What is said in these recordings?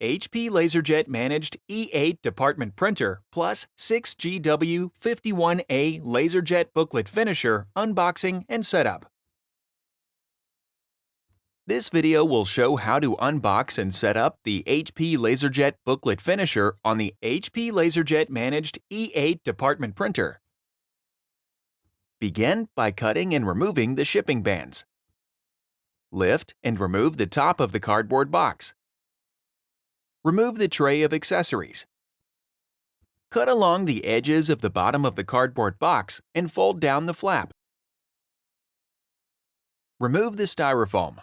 HP LaserJet Managed E8 Department Printer plus 6GW51A LaserJet Booklet Finisher Unboxing and Setup. This video will show how to unbox and set up the HP LaserJet Booklet Finisher on the HP LaserJet Managed E8 Department Printer. Begin by cutting and removing the shipping bands. Lift and remove the top of the cardboard box. Remove the tray of accessories. Cut along the edges of the bottom of the cardboard box and fold down the flap. Remove the styrofoam.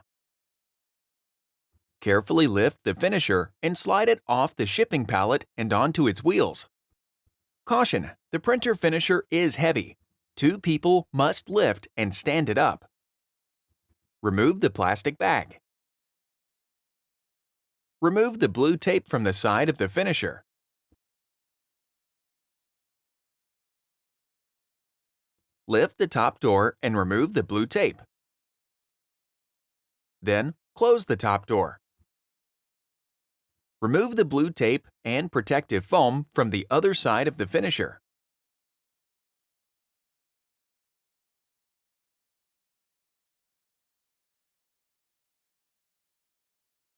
Carefully lift the finisher and slide it off the shipping pallet and onto its wheels. Caution: the printer finisher is heavy. 2 people must lift and stand it up. Remove the plastic bag. Remove the blue tape from the side of the finisher. Lift the top door and remove the blue tape. Then, close the top door. Remove the blue tape and protective foam from the other side of the finisher.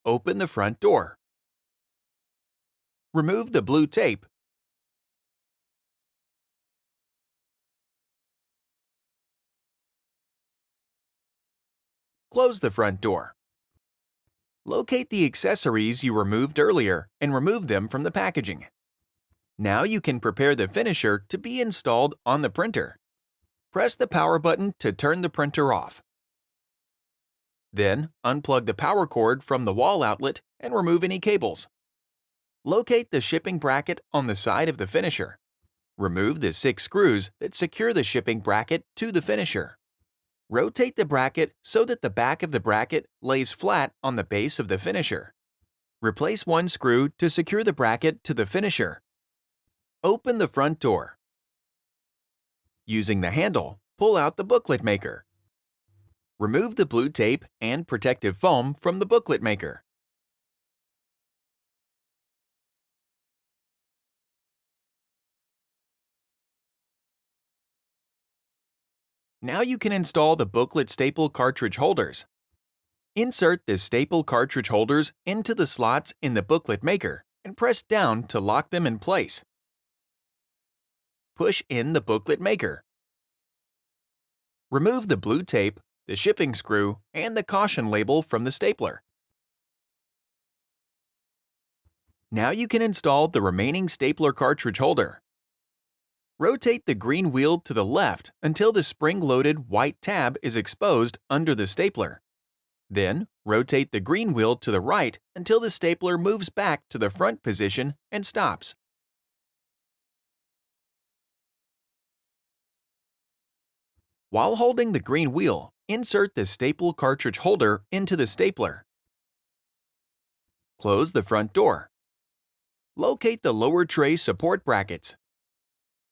Open the front door. Remove the blue tape. Close the front door. Locate the accessories you removed earlier and remove them from the packaging. Now you can prepare the finisher to be installed on the printer. Press the power button to turn the printer off. Then, unplug the power cord from the wall outlet and remove any cables. Locate the shipping bracket on the side of the finisher. Remove the 6 screws that secure the shipping bracket to the finisher. Rotate the bracket so that the back of the bracket lays flat on the base of the finisher. Replace 1 screw to secure the bracket to the finisher. Open the front door. Using the handle, pull out the booklet maker. Remove the blue tape and protective foam from the booklet maker. Now you can install the booklet staple cartridge holders. Insert the staple cartridge holders into the slots in the booklet maker and press down to lock them in place. Push in the booklet maker. Remove the blue tape, the shipping screw, and the caution label from the stapler. Now you can install the remaining stapler cartridge holder. Rotate the green wheel to the left until the spring-loaded white tab is exposed under the stapler. Then, rotate the green wheel to the right until the stapler moves back to the front position and stops. While holding the green wheel, insert the staple cartridge holder into the stapler. Close the front door. Locate the lower tray support brackets.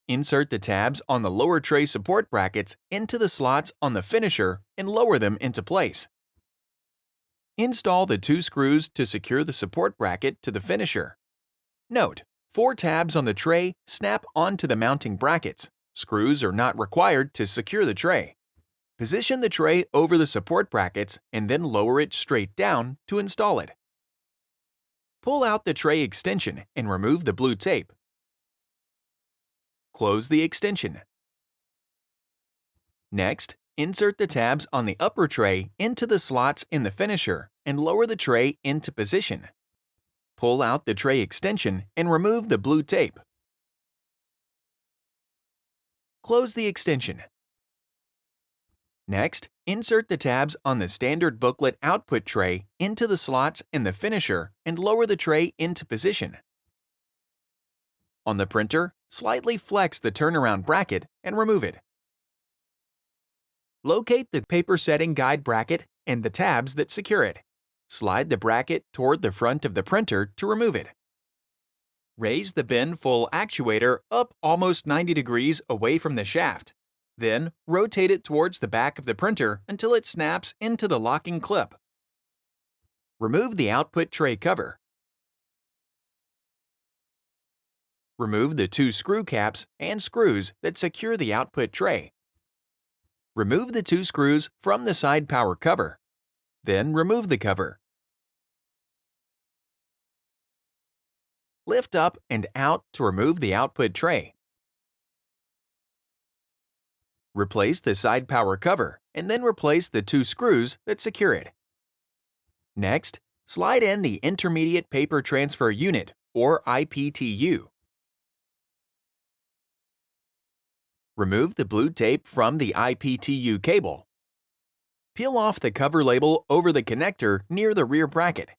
Insert the tabs on the lower tray support brackets into the slots on the finisher and lower them into place. Install the 2 screws to secure the support bracket to the finisher. Note: 4 tabs on the tray snap onto the mounting brackets. Screws are not required to secure the tray. Position the tray over the support brackets and then lower it straight down to install it. Pull out the tray extension and remove the blue tape. Close the extension. Next, insert the tabs on the upper tray into the slots in the finisher and lower the tray into position. Pull out the tray extension and remove the blue tape. Close the extension. Next, insert the tabs on the standard booklet output tray into the slots in the finisher and lower the tray into position. On the printer, slightly flex the turnaround bracket and remove it. Locate the paper setting guide bracket and the tabs that secure it. Slide the bracket toward the front of the printer to remove it. Raise the bin full actuator up almost 90 degrees away from the shaft. Then, rotate it towards the back of the printer until it snaps into the locking clip. Remove the output tray cover. Remove the 2 screw caps and screws that secure the output tray. Remove the 2 screws from the side power cover. Then remove the cover. Lift up and out to remove the output tray. Replace the side power cover and then replace the 2 screws that secure it. Next, slide in the Intermediate Paper Transfer Unit, or IPTU. Remove the blue tape from the IPTU cable. Peel off the cover label over the connector near the rear bracket.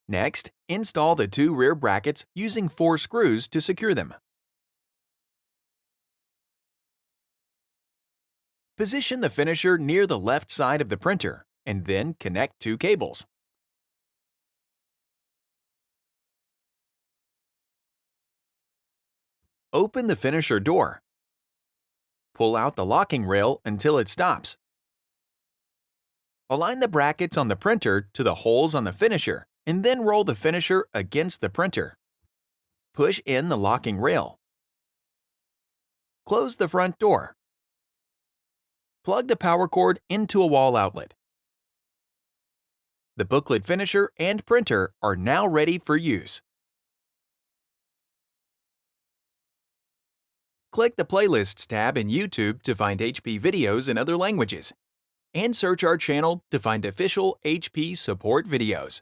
Next, install the 2 rear brackets using 4 screws to secure them. Position the finisher near the left side of the printer, and then connect 2 cables. Open the finisher door. Pull out the locking rail until it stops. Align the brackets on the printer to the holes on the finisher, and then roll the finisher against the printer. Push in the locking rail. Close the front door. Plug the power cord into a wall outlet. The booklet finisher and printer are now ready for use. Click the Playlists tab in YouTube to find HP videos in other languages, and search our channel to find official HP support videos.